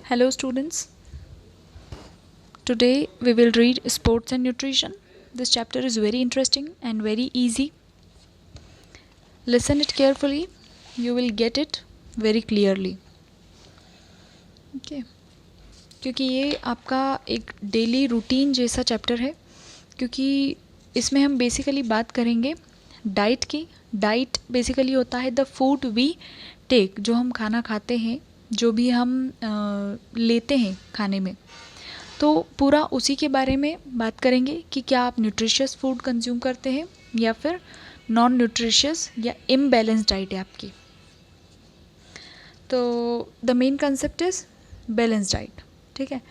Hello students, today we will read sports and nutrition. This chapter is very interesting and very easy. Listen it carefully, you will get it very clearly. Okay. क्योंकि ये आपका एक daily routine जैसा chapter है, क्योंकि इसमें हम basically बात करेंगे डाइट की. डाइट बेसिकली होता है द फूड वी टेक, जो हम खाना खाते हैं, जो भी हम लेते हैं खाने में. तो पूरा उसी के बारे में बात करेंगे कि क्या आप न्यूट्रिशियस फूड कंज्यूम करते हैं या फिर नॉन न्यूट्रिशियस या इम्बैलेंस डाइट है आपकी. तो the main concept is balance diet. ठीक है.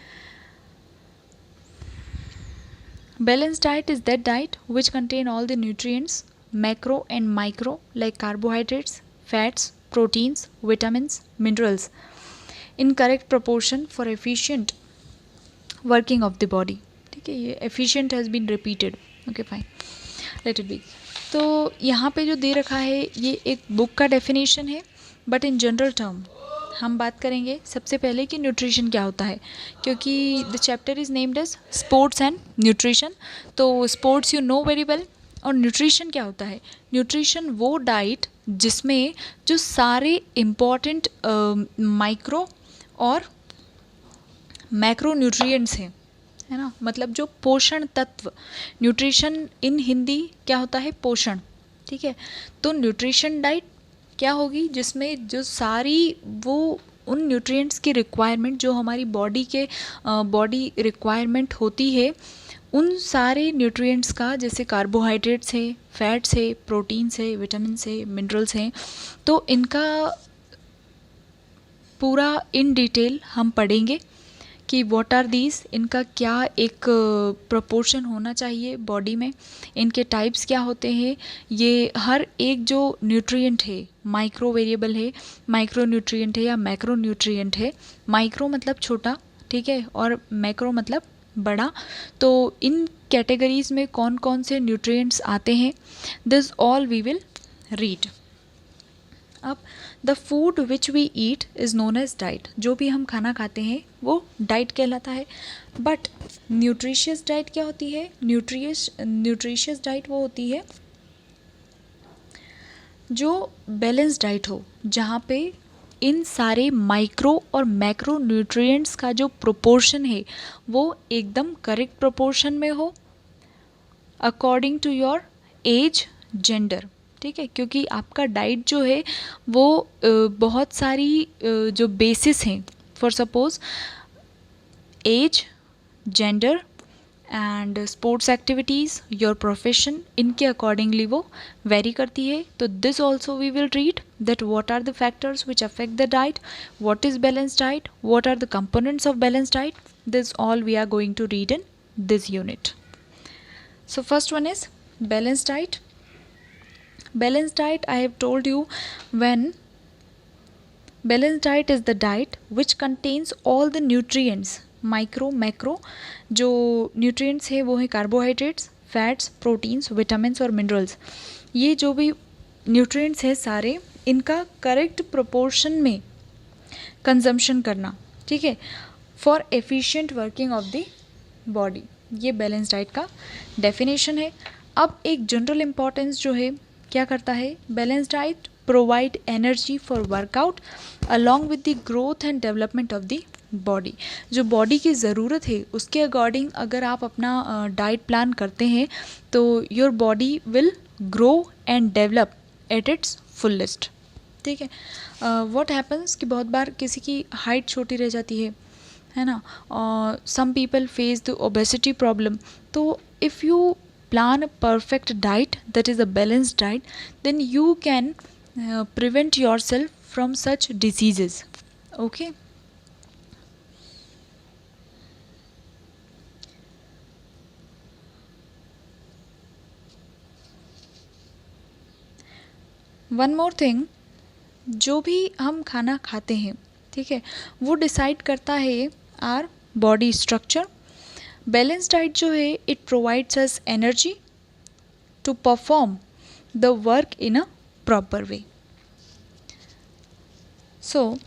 Balanced diet is that diet which contain all the nutrients, macro and micro, like carbohydrates, fats, proteins, vitamins, minerals, in correct proportion for efficient working of the body. ठीक है, ये efficient has been repeated. Okay, fine. Let it be. तो यहाँ पे जो दे रखा है ये एक बुक का डेफिनेशन है, बट इन जनरल टर्म हम बात करेंगे सबसे पहले कि न्यूट्रिशन क्या होता है, क्योंकि the chapter is named as sports and nutrition. तो sports you know very well, और न्यूट्रिशन क्या होता है? न्यूट्रिशन वो डाइट जिसमें जो सारे इम्पॉर्टेंट माइक्रो और मैक्रो न्यूट्रिएंट्स हैं, है ना, मतलब जो पोषण तत्व. न्यूट्रिशन इन हिंदी क्या होता है? पोषण. ठीक है. तो न्यूट्रिशन डाइट क्या होगी? जिसमें जो सारी वो उन न्यूट्रिएंट्स की रिक्वायरमेंट जो हमारी बॉडी रिक्वायरमेंट होती है, उन सारे न्यूट्रिएंट्स का, जैसे कार्बोहाइड्रेट्स है, फैट्स है, प्रोटीन्स है, विटामिन्स है, मिनरल्स हैं, तो इनका पूरा इन डिटेल हम पढ़ेंगे कि व्हाट आर दीज, इनका क्या एक प्रोपोर्शन होना चाहिए बॉडी में, इनके टाइप्स क्या होते हैं. ये हर एक जो न्यूट्रिएंट है, माइक्रो वेरिएबल है, माइक्रो न्यूट्रिएंट है या मैक्रो न्यूट्रिएंट है. माइक्रो मतलब छोटा, ठीक है, और मैक्रो मतलब बड़ा. तो इन कैटेगरीज में कौन कौन से न्यूट्रिएंट्स आते हैं, this all we will read. अब the food which we eat is known as diet. जो भी हम खाना खाते हैं वो डाइट कहलाता है. बट न्यूट्रिशियस डाइट क्या होती है? न्यूट्रिशियस डाइट वो होती है जो बैलेंस डाइट हो, जहाँ पे इन सारे माइक्रो और मैक्रो न्यूट्रिएंट्स का जो प्रोपोर्शन है वो एकदम करेक्ट प्रोपोर्शन में हो, according to your age, gender. ठीक है, क्योंकि आपका डाइट जो है वो बहुत सारी जो बेसिस हैं, for suppose age, gender and sports activities, your profession, इनके अकॉर्डिंगली वो वेरी करती है. तो this also we will read that what are the factors which affect the diet, what is balance diet, what are the components of balance diet. This all we are going to read in this unit. So first one is balanced diet. Balanced diet, I have told you, when balanced diet is the diet which contains all the nutrients, micro, macro. जो nutrients है वो है carbohydrates, fats, proteins, vitamins और minerals. ये जो भी nutrients है सारे, इनका correct proportion में consumption करना. ठीक है, for efficient working of the body. ये बैलेंस डाइट का डेफिनेशन है. अब एक जनरल इम्पॉर्टेंस जो है क्या करता है? Balance diet provide energy for workout along with the growth and development of the body. जो बॉडी की ज़रूरत है उसके अकॉर्डिंग अगर आप अपना डाइट प्लान करते हैं तो your body will grow and develop at its fullest. ठीक है. व्हाट हैपन्स कि बहुत बार किसी की हाइट छोटी रह जाती है ना, और some people face the obesity problem. तो if you plan a perfect diet that is a balanced diet, then you can prevent yourself from such diseases. Okay. One more thing, जो भी हम खाना खाते हैं, ठीक है, वो डिसाइड करता है our body structure. Balance diet जो है it provides us energy to perform the work in a proper way. So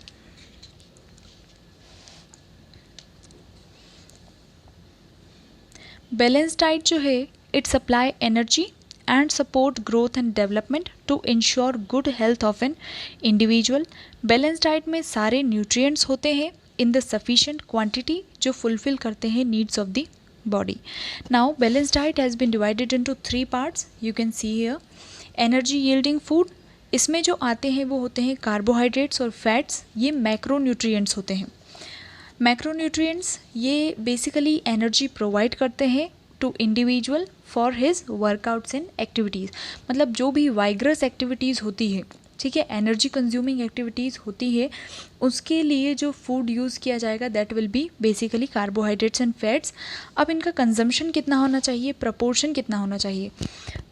balance diet जो है it supply energy and support growth and development to ensure good health of an individual. Balance diet में सारे nutrients होते हैं in the sufficient quantity जो fulfil करते हैं needs of the body. Now balanced diet has been divided into 3 parts. You can see here energy yielding food. इसमें जो आते हैं वो होते हैं कार्बोहाइड्रेट्स और फैट्स, ये मैक्रोन्यूट्रिएंट्स होते हैं। मैक्रोन्यूट्रिएंट्स ये बेसिकली एनर्जी प्रोवाइड करते हैं to individual for his workouts and activities. मतलब जो भी वाइग्रस एक्टिविटीज़ होती है, ठीक है, एनर्जी कंज्यूमिंग एक्टिविटीज़ होती है, उसके लिए जो फूड यूज़ किया जाएगा that will be basically carbohydrates and fats. अब इनका कंजम्पशन कितना होना चाहिए, प्रपोर्शन कितना होना चाहिए,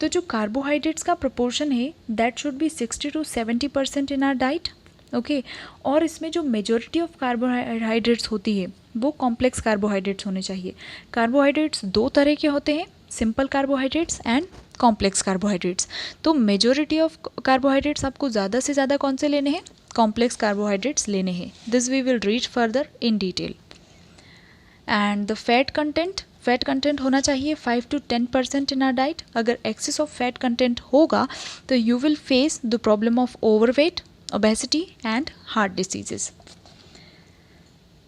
तो जो कार्बोहाइड्रेट्स का प्रपोर्शन है that should be 60 to 70% in our diet, okay. और इसमें जो मेजॉरिटी ऑफ कार्बोहाइड्रेट्स होती है वो कॉम्प्लेक्स कार्बोहाइड्रेट्स होने चाहिए। कार्बोहाइड्रेट्स दो तरह के होते हैं, simple carbohydrates and complex carbohydrates. तो मेजॉरिटी ऑफ कार्बोहाइड्रेट्स आपको ज़्यादा से ज़्यादा कौन से लेने हैं, कॉम्प्लेक्स कार्बोहाइड्रेट्स लेने हैं। This we will reach further in detail. And the fat content होना चाहिए 5 to 10% इन आर डाइट। अगर एक्सेस ऑफ फैट कंटेंट होगा तो you will face the problem of overweight, obesity and heart diseases.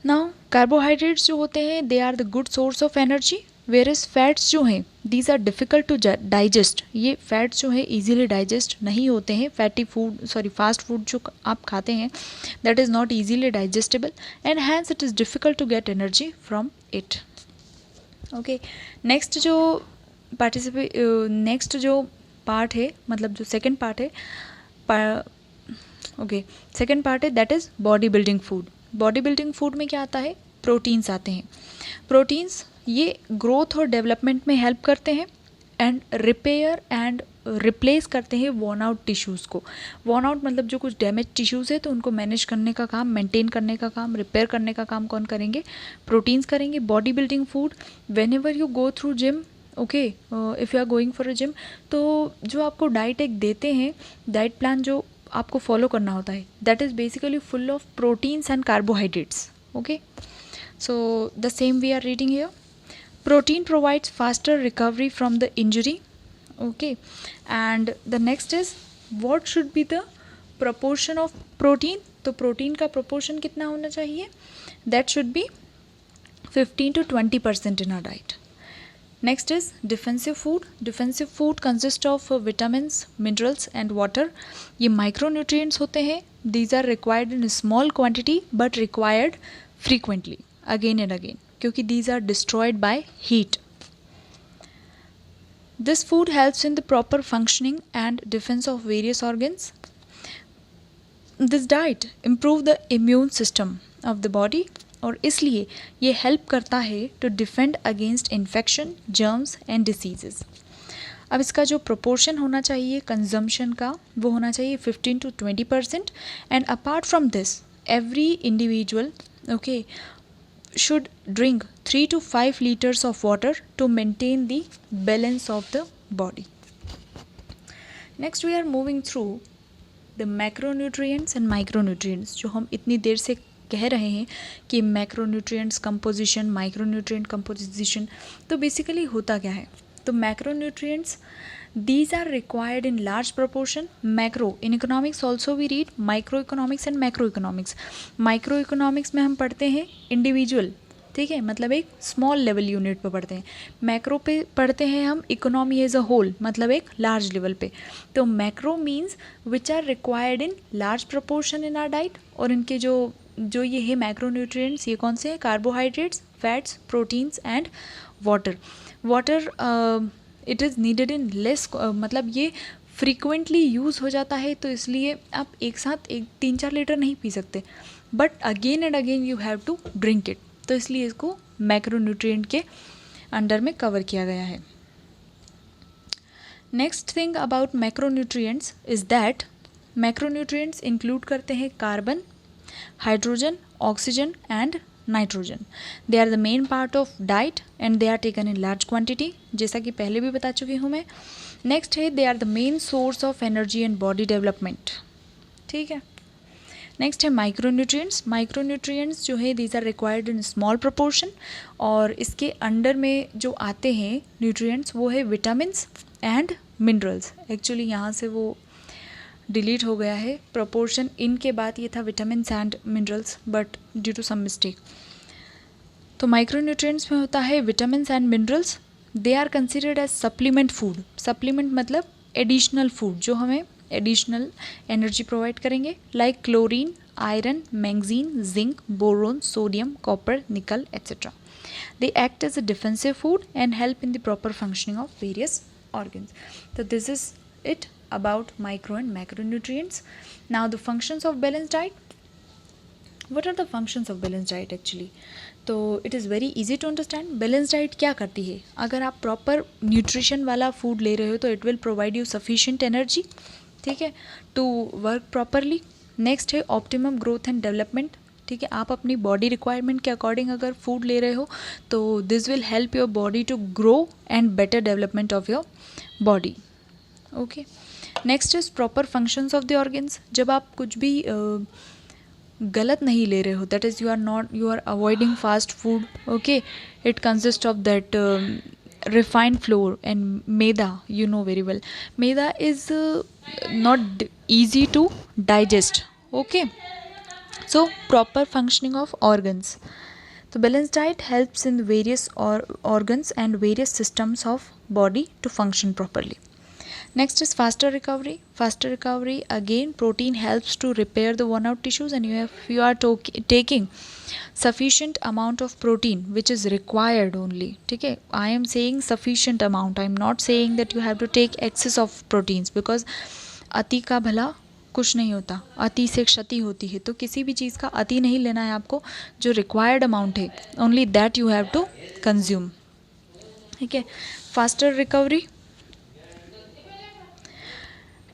Now carbohydrates जो होते हैं they are the good source of energy, whereas fats जो हैं these are difficult to digest. ये fats जो है इजीली डाइजेस्ट नहीं होते हैं। फास्ट फूड जो आप खाते हैं that is not easily digestible and hence it is difficult to get energy from it, okay. Next जो पार्ट है, मतलब जो सेकेंड पार्ट है, सेकेंड पार्ट है that is body building food. Body building food में क्या आता है, प्रोटीन्स आते हैं। प्रोटीन्स ये ग्रोथ और डेवलपमेंट में हेल्प करते हैं एंड रिपेयर एंड रिप्लेस करते हैं वॉर्न आउट टिश्यूज़ को। वॉर्न आउट मतलब जो कुछ डैमेज टिश्यूज़ है तो उनको मैनेज करने का काम, मेंटेन करने का काम, रिपेयर करने का काम कौन करेंगे, प्रोटीन्स करेंगे। Body building food whenever you go through gym, okay, if you are going for a gym, तो जो आपको डाइट एक देते हैं, डाइट प्लान जो आपको फॉलो करना होता है that is basically full of proteins and carbohydrates, okay. So the same we are reading here. Protein provides faster recovery from the injury, okay. And the next is what should be the proportion of protein? तो protein का proportion कितना होना चाहिए, that should be 15 to 20% in our diet. Next is defensive food. Defensive food consists of vitamins, minerals and water. ये micronutrients होते हैं. These are required in a small quantity but required frequently, again and again, क्योंकि these are destroyed by heat. This food helps in the proper functioning and defense of various organs. This diet improve the immune system of the body और इसलिए ये help करता है to defend against infection, germs and diseases. अब इसका जो proportion होना चाहिए कंजम्पशन का वो होना चाहिए 15 to 20%. And apart from this every individual, okay, should drink 3 to 5 liters of water to maintain the balance of the body. Next we are moving through the macronutrients and micronutrients, जो हम इतनी देर से कह रहे हैं कि मैक्रोन्यूट्रिएंट्स कंपोजिशन, माइक्रोन्यूट्रिएंट कंपोजिशन, तो basically होता क्या है। तो macronutrients these are required in large proportion. Macro in economics also we read microeconomics and macroeconomics. Microeconomics में हम पढ़ते हैं इंडिविजुअल, ठीक है, मतलब एक स्मॉल लेवल यूनिट पे पढ़ते हैं। मैक्रो पे पढ़ते हैं हम इकोनॉमी एज अ होल, मतलब एक लार्ज लेवल पे। तो macro means which are required in large proportion in our diet, और इनके जो ये है मैक्रोन्यूट्रिएंट्स ये कौन से हैं, carbohydrates, fats, proteins and water. Water it is needed in less, मतलब ये फ्रीक्वेंटली यूज़ हो जाता है, तो इसलिए आप एक साथ 3-4 लीटर नहीं पी सकते, but again and again you have to drink it, तो इसलिए इसको मैक्रोन्यूट्रिएंट के अंडर में कवर किया गया है। Next thing about macronutrients is that macronutrients include करते हैं carbon, hydrogen, oxygen and nitrogen. They are the main part of diet and they are taken in large quantity, जैसा कि पहले भी बता चुकी हूँ मैं। नेक्स्ट है they are the main source of energy and body development, ठीक है। नेक्स्ट है माइक्रोन्यूट्रिएंट्स. माइक्रोन्यूट्रिएंट्स जो है these are required in small proportion, और इसके अंडर में जो आते हैं न्यूट्रिएंट्स वो है विटामिन्स एंड मिनरल्स. एक्चुअली यहाँ से वो डिलीट हो गया है, प्रोपोर्शन इन के बाद ये था vitamins and minerals, but due to some mistake. तो माइक्रोन्यूट्रिएंट्स में होता है vitamins and minerals. They are considered as supplement food. Supplement मतलब एडिशनल फूड जो हमें एडिशनल एनर्जी प्रोवाइड करेंगे, like chlorine, iron, manganese, zinc, boron, sodium, copper, nickel etcetera. They act as a defensive food and help in the proper functioning of various organs. So this is it about micro and macronutrients. Now the functions of balanced diet. What are the functions of balanced diet actually? तो it is very easy to understand. Balance diet क्या करती है? अगर आप proper nutrition वाला food ले रहे हो तो it will provide you sufficient energy, ठीक है, टू वर्क प्रॉपरली. नेक्स्ट है ऑप्टिमम ग्रोथ एंड डेवलपमेंट. ठीक है, आप अपनी बॉडी रिक्वायरमेंट के अकॉर्डिंग अगर फूड ले रहे हो तो this will help your body to grow and better development of your body. Okay. Next is proper functions of the organs. जब आप कुछ भी गलत नहीं ले रहे हो, that is you are avoiding fast food. Okay, it consist of that refined flour and maida. You know very well, maida is not easy to digest. Okay, so proper functioning of organs. The balanced diet helps in various organs and various systems of body to function properly. Next is faster recovery. Faster recovery, again protein helps to repair the worn out tissues, and if you are taking sufficient amount of protein which is required only. ठीक है, I am saying sufficient amount, I am not saying that you have to take excess of proteins, because अति का भला कुछ नहीं होता, अति से क्षति होती है. तो किसी भी चीज़ का अति नहीं लेना है आपको. जो रिक्वायर्ड अमाउंट है only that you have to consume. ठीक है. Faster recovery,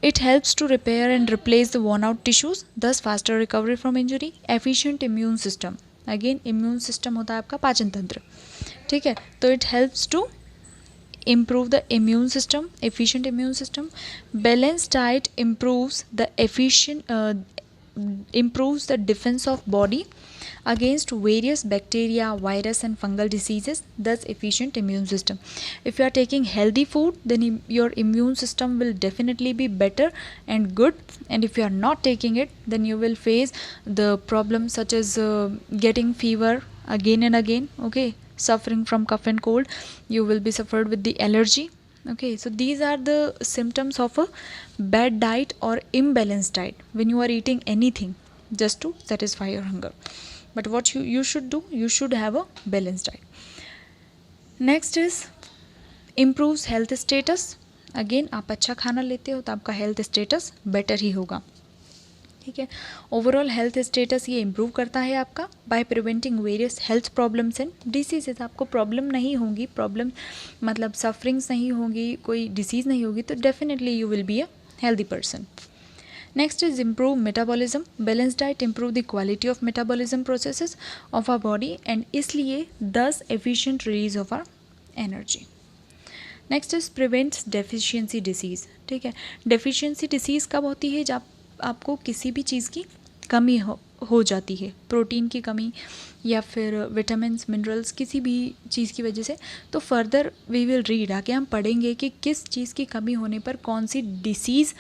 it helps to repair and replace the worn out tissues, thus faster recovery from injury. Efficient immune system, again immune system होता है आपका पाचन तंत्र. ठीक है, तो it helps to improve the immune system, efficient immune system. Balanced diet improves the defense of body against various bacteria, virus and fungal diseases, thus efficient immune system. If you are taking healthy food, then your immune system will definitely be better and good, and if you are not taking it, then you will face the problems such as getting fever again and again. Okay, suffering from cough and cold, you will be suffered with the allergy. Okay, so these are the symptoms of a bad diet or imbalanced diet when you are eating anything just to satisfy your hunger. But what you should do, you should have a balanced diet. Next is improves health status. Again, आप अच्छा खाना लेते हो तो आपका health status better ही होगा. ठीक है, ओवरऑल हेल्थ स्टेटस ये इम्प्रूव करता है आपका by preventing various health problems and diseases. आपको प्रॉब्लम नहीं होंगी, प्रॉब्लम मतलब सफरिंग्स नहीं होंगी, कोई डिसीज़ नहीं होगी, तो definitely you will be a healthy person. Next is improve metabolism. Balanced diet improve the quality of metabolism processes of our body and इसलिए thus efficient release of our energy. Next is prevents deficiency disease. ठीक है, deficiency disease कब होती है? जब आपको किसी भी चीज़ की कमी हो जाती है, प्रोटीन की कमी या फिर विटामिन्स, मिनरल्स, किसी भी चीज़ की वजह से. तो फर्दर वी विल रीड, आगे हम पढ़ेंगे कि किस चीज़ की कमी होने पर कौन सी डिसीज़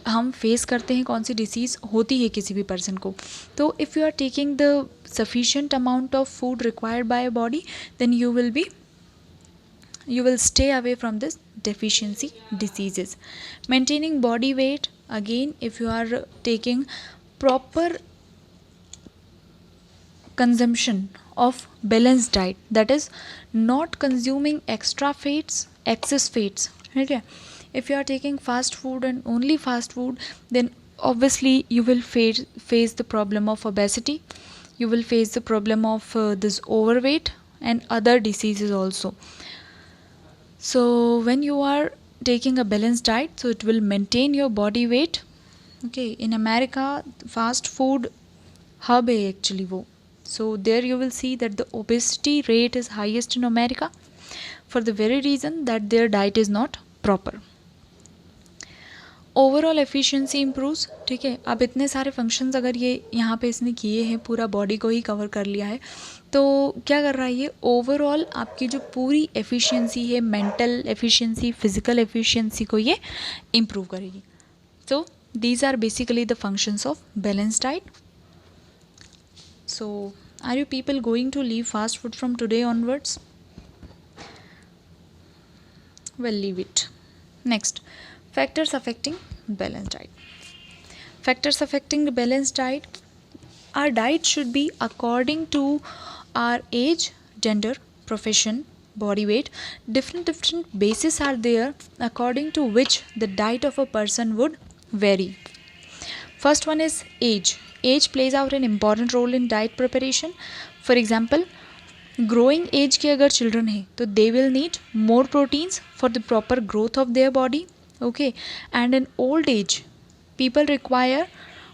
हम फेस करते हैं, कौन सी डिसीज़ होती है किसी भी पर्सन को. तो if you are taking the sufficient amount of food required by body, then you will stay away from this deficiency diseases. Maintaining body weight, again if you are taking proper consumption of balanced diet, that is not consuming extra fats, excess fats. Okay, if you are taking fast food and only fast food, then obviously you will face the problem of obesity, you will face the problem of this overweight and other diseases also. So when you are taking a balanced diet, so it will maintain your body weight. Okay, in America fast food hub है actually वो. So there you will see that the obesity rate is highest in America for the very reason that their diet is not proper. Overall efficiency improves, ठीक है। अब इतने सारे functions अगर ये यहाँ पे इसने किए हैं, पूरा बॉडी को ही कवर कर लिया है, तो क्या कर रहा है ये, ओवरऑल आपकी जो पूरी एफिशिएंसी है, मेंटल एफिशिएंसी, फिजिकल एफिशिएंसी को ये इम्प्रूव करेगी। So these are basically the functions of balanced diet. So are you people going to leave fast food from today onwards? Well, leave it. Next, factors affecting balanced diet. Factors affecting the balanced diet. Our diet should be according to our age, gender, profession, body weight. Different bases are there according to which the diet of a person would vary. First one is age. Age plays out an important role in diet preparation. For example, growing age के अगर children हैं तो they will need more proteins for the proper growth of their body. Okay, and in old age, people require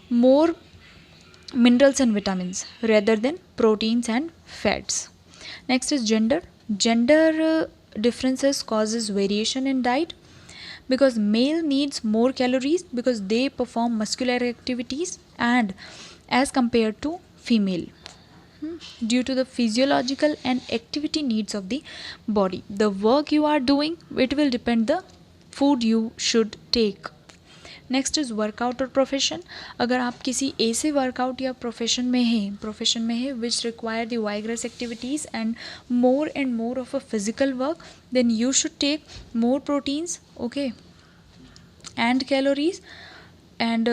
more minerals and vitamins rather than proteins and fats. Next is gender. Gender differences causes variation in diet, because male needs more calories because they perform muscular activities and as compared to female, due to the physiological and activity needs of the body. The work you are doing, it will depend the food you should take. Next is workout और profession. अगर आप किसी ऐसे workout या profession में है which require the vigorous activities and more of a physical work, then you should take more proteins, okay, and calories. And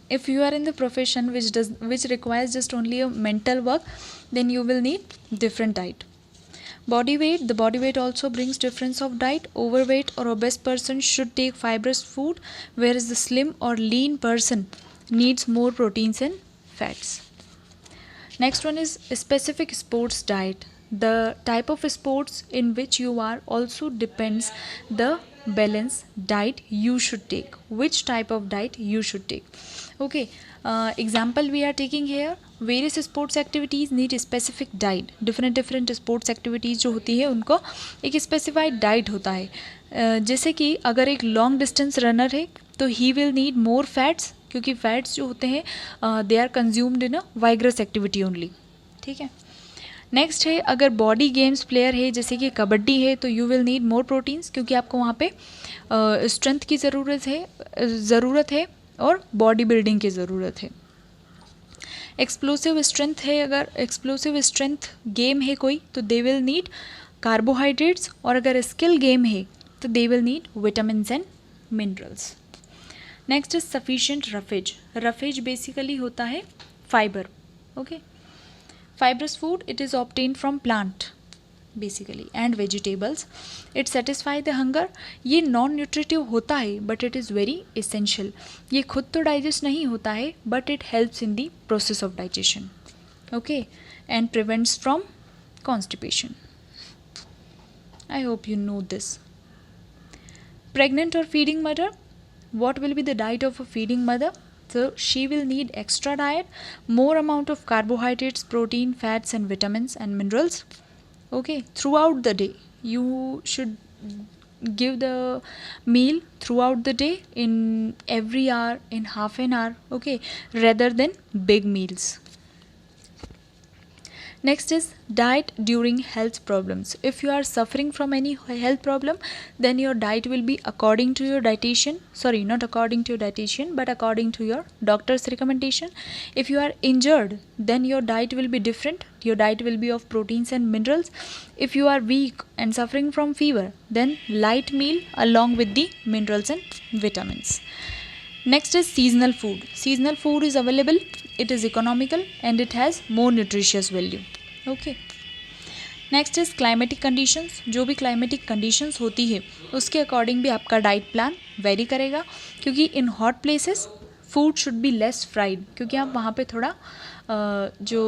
if you are in the profession which requires just only a mental work, then you will need different diet. Body weight. The body weight also brings difference of diet. Overweight or obese person should take fibrous food, whereas the slim or lean person needs more proteins and fats. Next one is specific sports diet. The type of sports in which you are also depends the balance diet you should take, which type of diet you should take. Okay, example we are taking here, various sports activities need a specific diet. different sports activities जो होती है उनको एक specified diet होता है. जैसे कि अगर एक long distance runner है तो he will need more fats, क्योंकि फैट्स जो होते हैं they are consumed in a vigorous activity only, ठीक है. नेक्स्ट है, अगर बॉडी गेम्स प्लेयर है जैसे कि कबड्डी है तो you will need more proteins, क्योंकि आपको वहाँ पे स्ट्रेंथ की ज़रूरत है और बॉडी बिल्डिंग की ज़रूरत है. एक्सप्लोसिव स्ट्रेंथ है, अगर एक्सप्लोसिव स्ट्रेंथ गेम है कोई तो दे विल नीड कार्बोहाइड्रेट्स, और अगर स्किल गेम है तो they will need vitamin and minerals. Next is sufficient roughage. Roughage basically होता है fibre, okay. Fibrous food it is obtain from plant basically and vegetables. It satisfy the hunger. ये non nutritive होता है but it is very essential. ये खुद तो digest नहीं होता है but it helps in the process of digestion, okay, and prevents from constipation. I hope you know this. Pregnant और feeding mother. What will be the diet of a feeding mother? So she will need extra diet, more amount of carbohydrates, protein, fats and vitamins and minerals, okay, throughout the day. You should give the meal throughout the day, in every hour, in half an hour, okay, rather than big meals. Next is diet during health problems. If you are suffering from any health problem, then your diet will be according to your dietitian, sorry, not according to your dietitian but according to your doctor's recommendation. If you are injured, then your diet will be different. Your diet will be of proteins and minerals. If you are weak and suffering from fever, then light meal along with the minerals and vitamins. Next is seasonal food. Seasonal food is available. It is economical and it has more nutritious value, okay. Next is climatic conditions. जो भी climatic conditions होती है उसके according भी आपका diet plan very करेगा, क्योंकि in hot places food should be less fried, क्योंकि आप वहाँ पे थोड़ा जो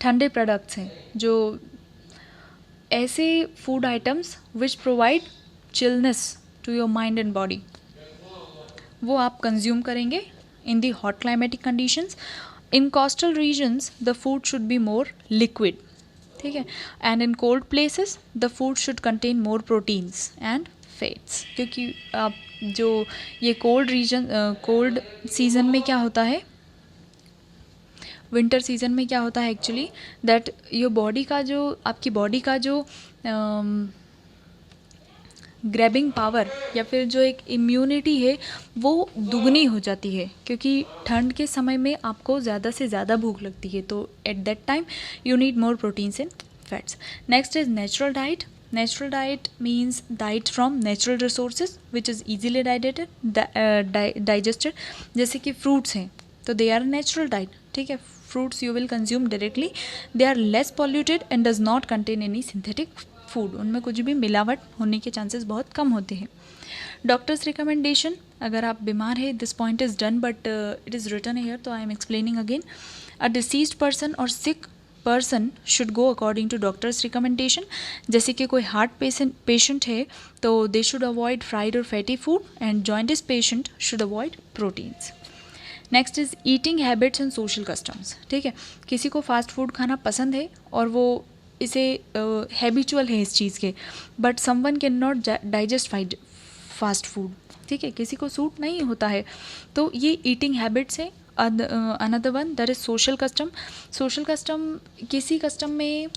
ठंडे प्रोडक्ट्स हैं, जो ऐसे food items which provide chillness to your mind and body, वो आप कंज्यूम करेंगे in the hot climatic conditions. In coastal regions the food should be more liquid, ठीक है, and in cold places the food should contain more proteins and fats, क्योंकि आप जो ये cold season में क्या होता है, विंटर सीज़न में क्या होता है एक्चुअली, दैट योर बॉडी का जो, आपकी बॉडी का जो ग्रैबिंग पावर या फिर जो एक इम्यूनिटी है वो दुगनी हो जाती है, क्योंकि ठंड के समय में आपको ज़्यादा से ज़्यादा भूख लगती है, तो at that time you need more proteins and fats. Next is natural diet. Natural diet means diet from natural resources which is easily digested. जैसे कि फ्रूट्स हैं तो दे आर नेचुरल डाइट, ठीक है. Fruits you will consume directly, they are less polluted and does not contain any synthetic food. उनमें कुछ भी मिलावट होने के चांसेस बहुत कम होते हैं. डॉक्टर्स रिकमेंडेशन, अगर आप बीमार हैं, this point is done but it is written here, तो I am explaining again. A diseased person और sick person should go according to doctors recommendation. जैसे कि कोई हार्ट पेशेंट है तो दे शुड अवॉइड फ्राइड और फैटी फूड, एंड जॉइंटिस patient should avoid proteins. Next is eating habits and social customs. ठीक है, किसी को फास्ट फूड खाना पसंद है और वो इसे हैबिचुअल है इस चीज़ के, but someone can not digest fast food. ठीक है, किसी को सूट नहीं होता है, तो ये ईटिंग हैबिट्स है. Another one that is social custom. Social custom, किसी कस्टम में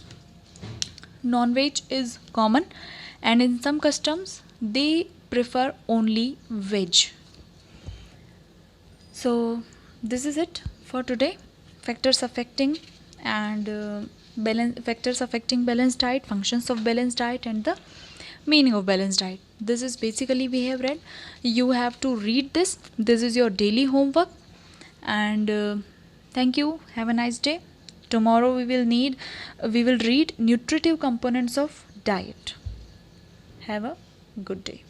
non veg is common and in some customs they prefer only veg. So this is it for today. Factors affecting and factors affecting balanced diet, functions of balanced diet, and the meaning of balanced diet. This is basically we have read. You have to read this. This is your daily homework. And thank you. Have a nice day. Tomorrow we will read nutritive components of diet. Have a good day.